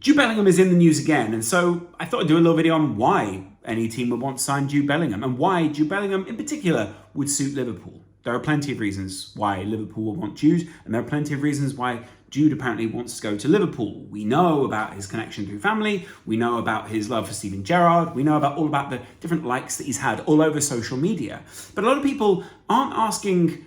Jude Bellingham is in the news again, and so I thought I'd do a little video on why any team would want to sign Jude Bellingham and why Jude Bellingham in particular would suit Liverpool. There are plenty of reasons why Liverpool will want Jude, and there are plenty of reasons why Jude apparently wants to go to Liverpool. We know about his connection through family, we know about his love for Steven Gerrard, we know about all about the different likes that he's had all over social media. But a lot of people aren't asking,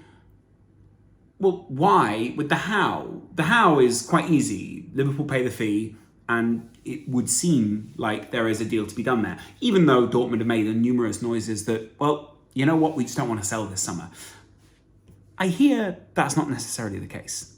well, why with the how? The how is quite easy. Liverpool pay the fee, and it would seem like there is a deal to be done there, even though Dortmund have made numerous noises that, well, you know what, we just don't want to sell this summer. I hear that's not necessarily the case.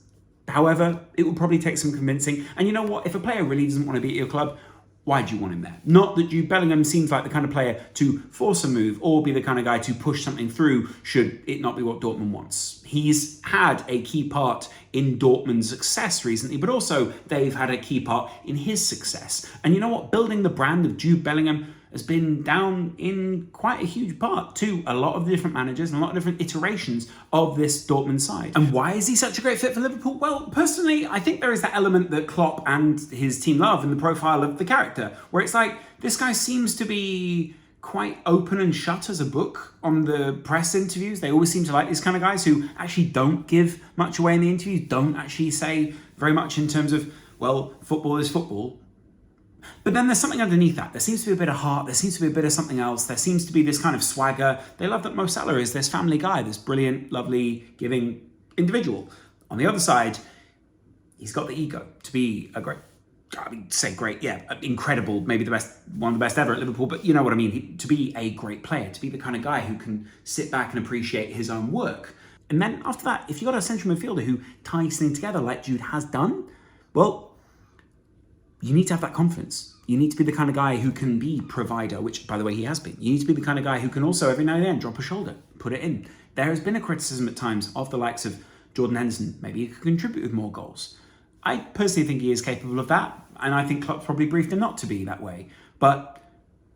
However, it will probably take some convincing. And you know what? If a player really doesn't want to be at your club, why do you want him there? Not that Jude Bellingham seems like the kind of player to force a move or be the kind of guy to push something through should it not be what Dortmund wants. He's had a key part in Dortmund's success recently, but also they've had a key part in his success. And you know what? Building the brand of Jude Bellingham has been down in quite a huge part to a lot of the different managers and a lot of different iterations of this Dortmund side. And why is he such a great fit for Liverpool? Well, personally, I think there is that element that Klopp and his team love in the profile of the character, where it's like, this guy seems to be quite open and shut as a book on the press interviews. They always seem to like these kind of guys who actually don't give much away in the interviews, don't actually say very much in terms of, well, football is football. But then there's something underneath that. There seems to be a bit of heart. There seems to be a bit of something else. There seems to be this kind of swagger. They love that Mo Salah is this family guy, this brilliant, lovely, giving individual. On the other side, he's got the ego to be a great, I mean, say great, yeah, incredible, maybe the best, one of the best ever at Liverpool, but you know what I mean, to be a great player, to be the kind of guy who can sit back and appreciate his own work. And then after that, if you've got a central midfielder who ties things together like Jude has done, well, you need to have that confidence. You need to be the kind of guy who can be provider, which, by the way, he has been. You need to be the kind of guy who can also, every now and then, drop a shoulder, put it in. There has been a criticism at times of the likes of Jordan Henderson. Maybe he could contribute with more goals. I personally think he is capable of that, and I think Klopp probably briefed him not to be that way. But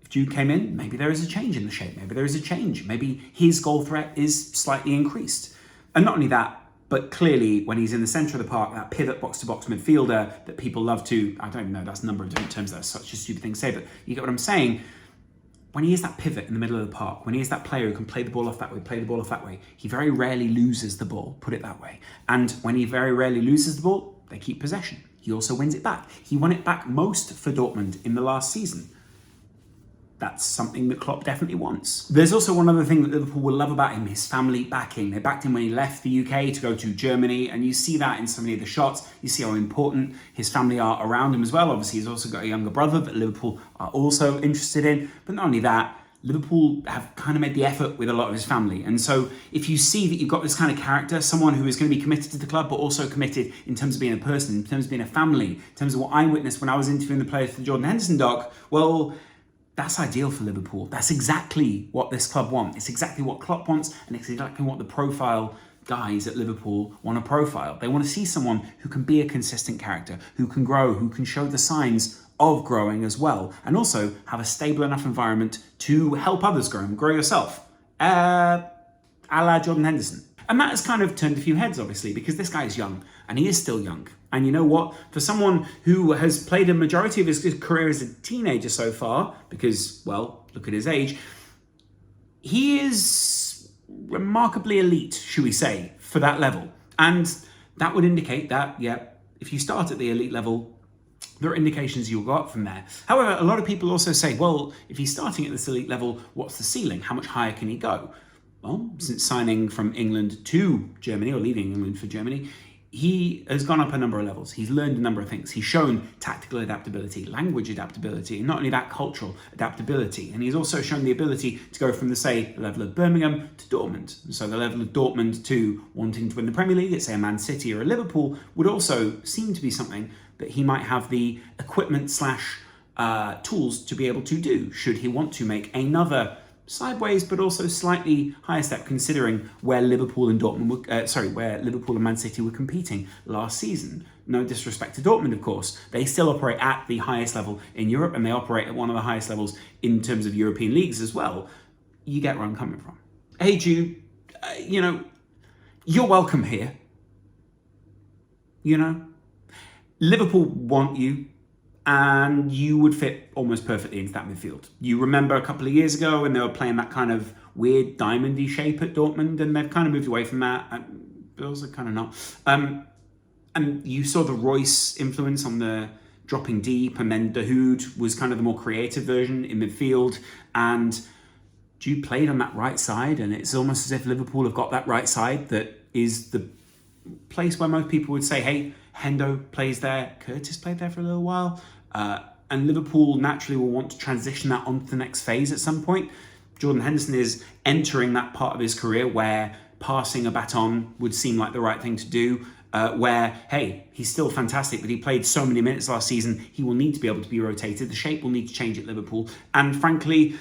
if Jude came in, maybe there is a change in the shape. Maybe there is a change. Maybe his goal threat is slightly increased. And not only that, but clearly, when he's in the centre of the park, that pivot box-to-box midfielder that people love to, I don't even know, that's a number of different terms, that's such a stupid thing to say, but you get what I'm saying. When he is that pivot in the middle of the park, when he is that player who can play the ball off that way, play the ball off that way, he very rarely loses the ball, put it that way. And when he very rarely loses the ball, they keep possession. He also wins it back. He won it back most for Dortmund in the last season. That's something that Klopp definitely wants. There's also one other thing that Liverpool will love about him, his family backing. They backed him when he left the UK to go to Germany, and you see that in so many of the shots. You see how important his family are around him as well. Obviously, he's also got a younger brother that Liverpool are also interested in. But not only that, Liverpool have kind of made the effort with a lot of his family. And so if you see that you've got this kind of character, someone who is going to be committed to the club, but also committed in terms of being a person, in terms of being a family, in terms of what I witnessed when I was interviewing the players for the Jordan Henderson doc, well, that's ideal for Liverpool. That's exactly what this club wants. It's exactly what Klopp wants, and it's exactly what the profile guys at Liverpool want to profile. They want to see someone who can be a consistent character, who can grow, who can show the signs of growing as well, and also have a stable enough environment to help others grow and grow yourself, a la Jordan Henderson. And that has kind of turned a few heads, obviously, because this guy is young, and he is still young. And you know what? For someone who has played a majority of his career as a teenager so far, because, well, look at his age, he is remarkably elite, should we say, for that level. And that would indicate that, yeah, if you start at the elite level, there are indications you'll go up from there. However, a lot of people also say, well, if he's starting at this elite level, what's the ceiling? How much higher can he go? Well, since signing from England to Germany, or leaving England for Germany, he has gone up a number of levels. He's learned a number of things. He's shown tactical adaptability, language adaptability, and not only that, cultural adaptability. And he's also shown the ability to go from the, say, level of Birmingham to Dortmund. So the level of Dortmund to wanting to win the Premier League at, say, a Man City or a Liverpool would also seem to be something that he might have the equipment slash tools to be able to do, should he want to make another sideways, but also slightly higher step, considering where Liverpool and where Liverpool and Man City were competing last season. No disrespect to Dortmund, of course. They still operate at the highest level in Europe, and they operate at one of the highest levels in terms of European leagues as well. You get where I'm coming from. Hey, Jude, you're welcome here. Liverpool want you. and you would fit almost perfectly into that midfield. You remember a couple of years ago when they were playing that kind of weird diamondy shape at Dortmund, and they've kind of moved away from that. Bills are kind of not. And you saw the Royce influence on the dropping deep, and then Dahoud was kind of the more creative version in midfield, and Jude played on that right side, and it's almost as if Liverpool have got that right side that is the place where most people would say, hey, Hendo plays there, Curtis played there for a little while, and Liverpool naturally will want to transition that onto the next phase at some point. Jordan Henderson is entering that part of his career where passing a baton would seem like the right thing to do, where, hey, he's still fantastic, but he played so many minutes last season, he will need to be able to be rotated. The shape will need to change at Liverpool. And frankly,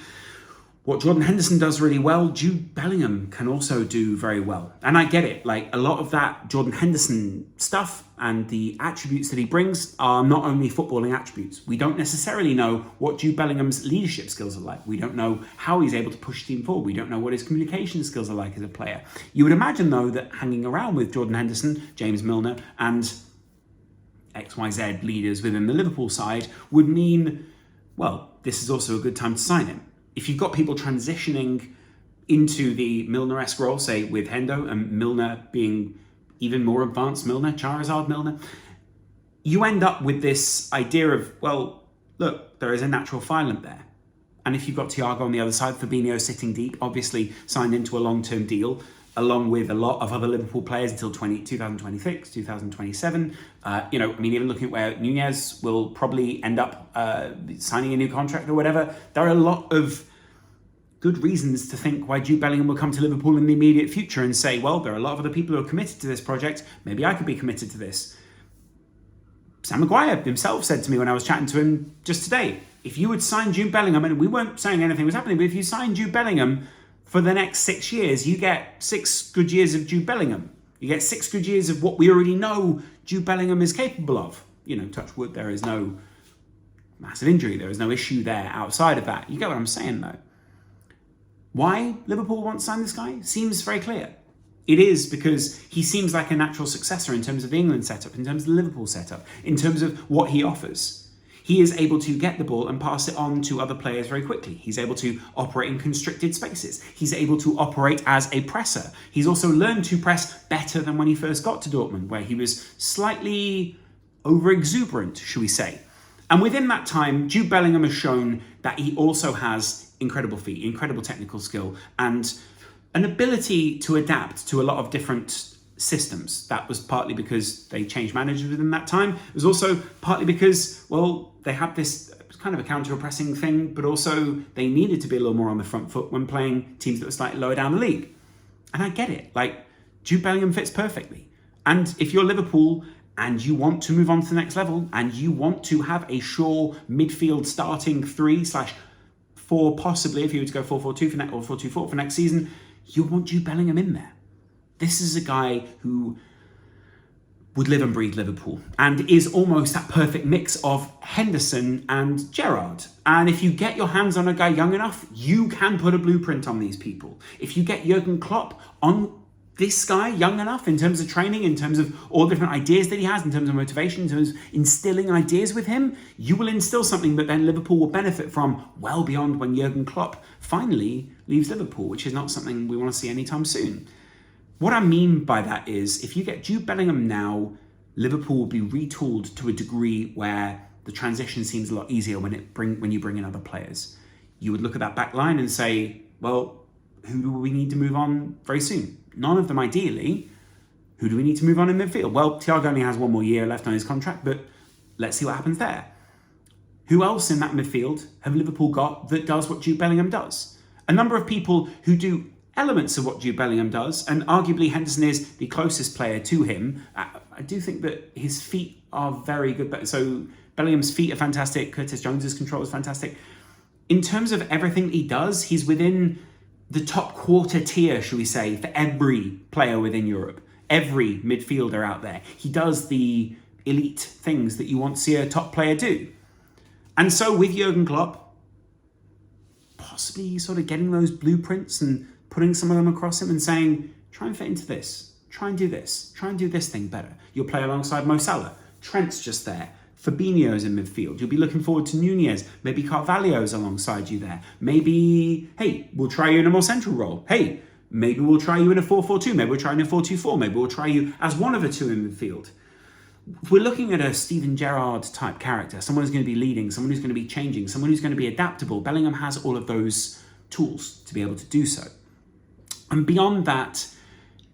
what Jordan Henderson does really well, Jude Bellingham can also do very well. And I get it, like a lot of that Jordan Henderson stuff and the attributes that he brings are not only footballing attributes. We don't necessarily know what Jude Bellingham's leadership skills are like. We don't know how he's able to push the team forward. We don't know what his communication skills are like as a player. You would imagine, though, that hanging around with Jordan Henderson, James Milner, and XYZ leaders within the Liverpool side would mean, well, this is also a good time to sign him. If you've got people transitioning into the Milner-esque role, say with Hendo and Milner being even more advanced Milner, Charizard Milner, you end up with this idea of, well, look, there is a natural fireland there. And if you've got Thiago on the other side, Fabinho sitting deep, obviously signed into a long-term deal, along with a lot of other Liverpool players until 2026, 2027. Even looking at where Nunez will probably end up signing a new contract or whatever, there are a lot of good reasons to think why Jude Bellingham will come to Liverpool in the immediate future and say, well, there are a lot of other people who are committed to this project. Maybe I could be committed to this. Sam Maguire himself said to me when I was chatting to him just today, if you would sign Jude Bellingham, and we weren't saying anything was happening, but if you sign Jude Bellingham for the next 6 years, you get 6 good years of Jude Bellingham. You get 6 good years of what we already know Jude Bellingham is capable of. Touch wood, there is no massive injury. There is no issue there outside of that. You get what I'm saying, though. Why Liverpool want to sign this guy seems very clear. It is because he seems like a natural successor in terms of the England setup, in terms of the Liverpool setup, in terms of what he offers. He is able to get the ball and pass it on to other players very quickly. He's able to operate in constricted spaces. He's able to operate as a presser. He's also learned to press better than when he first got to Dortmund, where he was slightly over-exuberant, shall we say. And within that time, Jude Bellingham has shown that he also has incredible feet, incredible technical skill, and an ability to adapt to a lot of different systems. That was partly because they changed managers within that time. It was also partly because, well, they had this kind of a counter-pressing thing, but also they needed to be a little more on the front foot when playing teams that were slightly lower down the league. And I get it. Like, Jude Bellingham fits perfectly. And if you're Liverpool and you want to move on to the next level and you want to have a sure midfield starting 3/4, possibly if you were to go 4-4-2 for next, or 4-2-4 for next season, you want Jude Bellingham in there. This is a guy who would live and breathe Liverpool and is almost that perfect mix of Henderson and Gerrard. And if you get your hands on a guy young enough, you can put a blueprint on these people. If you get Jurgen Klopp on this guy young enough in terms of training, in terms of all different ideas that he has, in terms of motivation, in terms of instilling ideas with him, you will instill something that then Liverpool will benefit from well beyond when Jurgen Klopp finally leaves Liverpool, which is not something we want to see anytime soon. What I mean by that is, if you get Jude Bellingham now, Liverpool will be retooled to a degree where the transition seems a lot easier when you bring in other players. You would look at that back line and say, well, who do we need to move on very soon? None of them ideally. Who do we need to move on in midfield? Well, Thiago only has 1 more year left on his contract, but let's see what happens there. Who else in that midfield have Liverpool got that does what Jude Bellingham does? A number of people who do elements of what Jude Bellingham does, and arguably Henderson is the closest player to him. I do think that his feet are very good. So Bellingham's feet are fantastic. Curtis Jones's control is fantastic. In terms of everything he does, he's within the top quarter tier, shall we say, for every player within Europe. Every midfielder out there. He does the elite things that you want to see a top player do. And so with Jurgen Klopp, possibly sort of getting those blueprints and putting some of them across him and saying, try and fit into this, try and do this thing better. You'll play alongside Mo Salah. Trent's just there. Fabinho's in midfield. You'll be looking forward to Nunez. Maybe Carvalho's alongside you there. Maybe, hey, we'll try you in a more central role. Hey, maybe we'll try you in a 4-4-2. Maybe we'll try you in a 4-2-4. Maybe we'll try you as one of the two in midfield. If we're looking at a Steven Gerrard type character, someone who's going to be leading, someone who's going to be changing, someone who's going to be adaptable, Bellingham has all of those tools to be able to do so. And beyond that,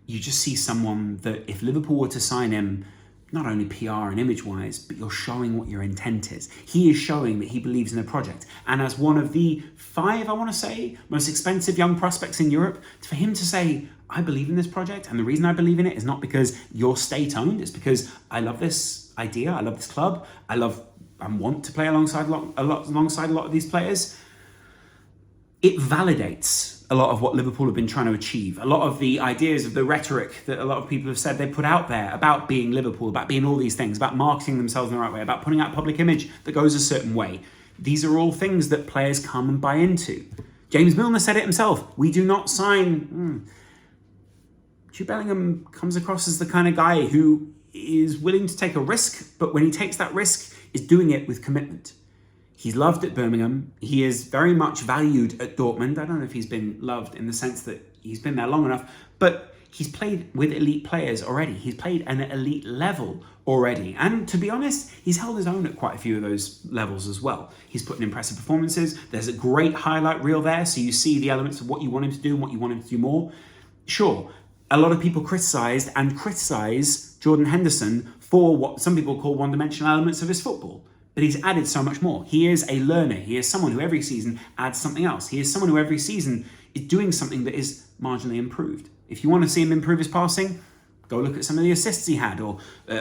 you just see someone that if Liverpool were to sign him, not only PR and image-wise, but you're showing what your intent is. He is showing that he believes in the project. And as one of the 5, I want to say, most expensive young prospects in Europe, for him to say, I believe in this project, and the reason I believe in it is not because you're state-owned, it's because I love this idea, I love this club, I want to play alongside a lot of these players. It validates a lot of what Liverpool have been trying to achieve. A lot of the ideas of the rhetoric that a lot of people have said they put out there about being Liverpool, about being all these things, about marketing themselves in the right way, about putting out public image that goes a certain way. These are all things that players come and buy into. James Milner said it himself. We do not sign... Jude Bellingham comes across as the kind of guy who is willing to take a risk, but when he takes that risk, is doing it with commitment. He's loved at Birmingham. He is very much valued at Dortmund. I don't know if he's been loved in the sense that he's been there long enough, but he's played with elite players already. He's played at an elite level already. And to be honest, he's held his own at quite a few of those levels as well. He's put in impressive performances. There's a great highlight reel there, so you see the elements of what you want him to do and what you want him to do more. Sure, a lot of people criticize Jordan Henderson for what some people call one-dimensional elements of his football. But he's added so much more. He is a learner. He is someone who every season adds something else. He is someone who every season is doing something that is marginally improved. If you want to see him improve his passing, go look at some of the assists he had or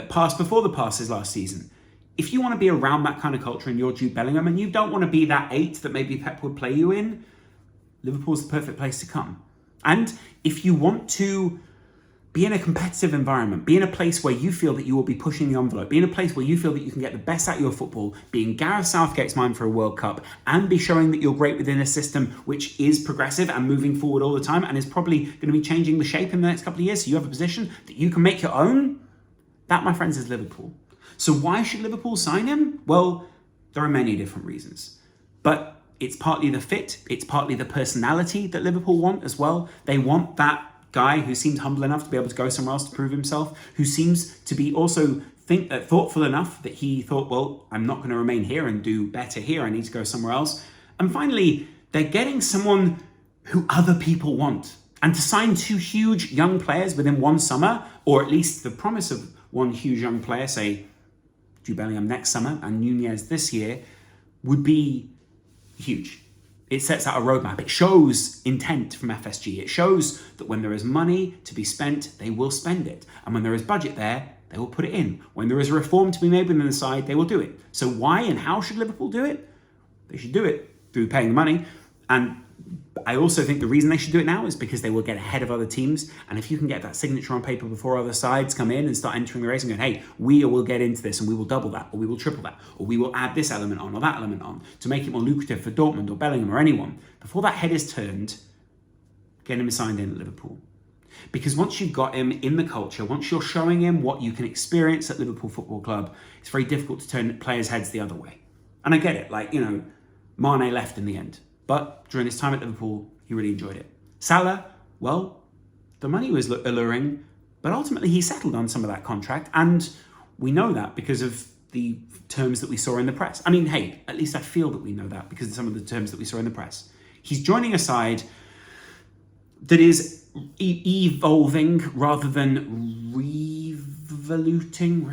pass before the passes last season. If you want to be around that kind of culture and you're Jude Bellingham and you don't want to be that 8 that maybe Pep would play you in, Liverpool's the perfect place to come. And if you want to be in a competitive environment, be in a place where you feel that you will be pushing the envelope, be in a place where you feel that you can get the best out of your football, be in Gareth Southgate's mind for a World Cup, and be showing that you're great within a system which is progressive and moving forward all the time and is probably going to be changing the shape in the next couple of years, so you have a position that you can make your own, that, my friends, is Liverpool. So why should Liverpool sign him? Well, there are many different reasons. But it's partly the fit, it's partly the personality that Liverpool want as well. They want that guy who seems humble enough to be able to go somewhere else to prove himself, who seems to be also thoughtful enough that he thought, well, I'm not going to remain here and do better here. I need to go somewhere else. And finally, they're getting someone who other people want. And to sign 2 huge young players within one summer, or at least the promise of one huge young player, say Jude Bellingham next summer and Nunez this year, would be huge. It sets out a roadmap. It shows intent from FSG. It shows that when there is money to be spent, they will spend it. And when there is budget there, they will put it in. When there is a reform to be made within the side, they will do it. So why and how should Liverpool do it? They should do it through paying the money. And I also think the reason they should do it now is because they will get ahead of other teams. And if you can get that signature on paper before other sides come in and start entering the race and go, hey, we will get into this and we will double that, or we will triple that, or we will add this element on or that element on to make it more lucrative for Dortmund or Bellingham or anyone. Before that head is turned, get him signed in at Liverpool. Because once you've got him in the culture, once you're showing him what you can experience at Liverpool Football Club, it's very difficult to turn players' heads the other way. And I get it, Mane left in the end. But during his time at Liverpool, he really enjoyed it. Salah, well, the money was alluring, but ultimately he settled on some of that contract. And we know that because of the terms that we saw in the press. I mean, hey, at least I feel that we know that because of some of the terms that we saw in the press. He's joining a side that is evolving rather than revoluting.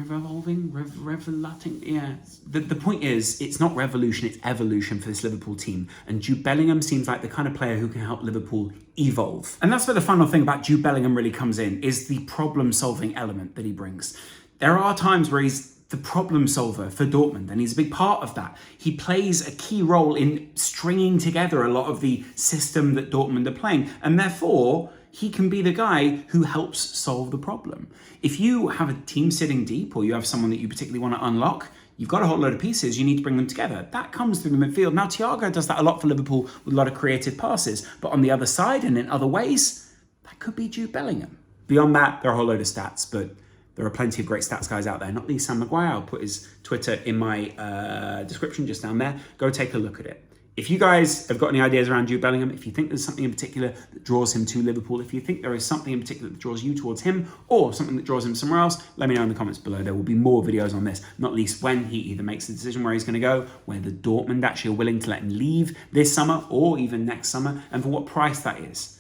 Yeah. The point is, it's not revolution, it's evolution for this Liverpool team. And Jude Bellingham seems like the kind of player who can help Liverpool evolve. And that's where the final thing about Jude Bellingham really comes in, is the problem-solving element that he brings. There are times where he's the problem solver for Dortmund, and he's a big part of that. He plays a key role in stringing together a lot of the system that Dortmund are playing, and therefore he can be the guy who helps solve the problem. If you have a team sitting deep, or you have someone that you particularly want to unlock, you've got a whole load of pieces, you need to bring them together. That comes through the midfield. Now, Thiago does that a lot for Liverpool with a lot of creative passes, but on the other side and in other ways, that could be Jude Bellingham. Beyond that, there are a whole load of stats, but There are plenty of great stats guys out there, not least Sam Maguire. I'll put his Twitter in my description just down there. Go take a look at it. If you guys have got any ideas around Jude Bellingham, if you think there's something in particular that draws him to Liverpool, if you think there is something in particular that draws you towards him, or something that draws him somewhere else, let me know in the comments below. There will be more videos on this, not least when he either makes the decision where he's going to go, whether Dortmund actually are willing to let him leave this summer or even next summer, and for what price that is.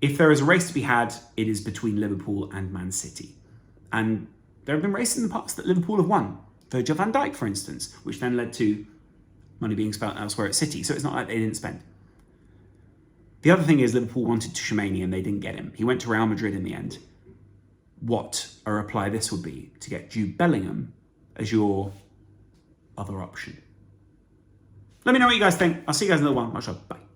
If there is a race to be had, it is between Liverpool and Man City. And there have been races in the past that Liverpool have won. Virgil van Dijk, for instance, which then led to money being spent elsewhere at City. So it's not like they didn't spend. The other thing is Liverpool wanted Tchouaméni and they didn't get him. He went to Real Madrid in the end. What a reply this would be to get Jude Bellingham as your other option. Let me know what you guys think. I'll see you guys in another one. Much love. Bye.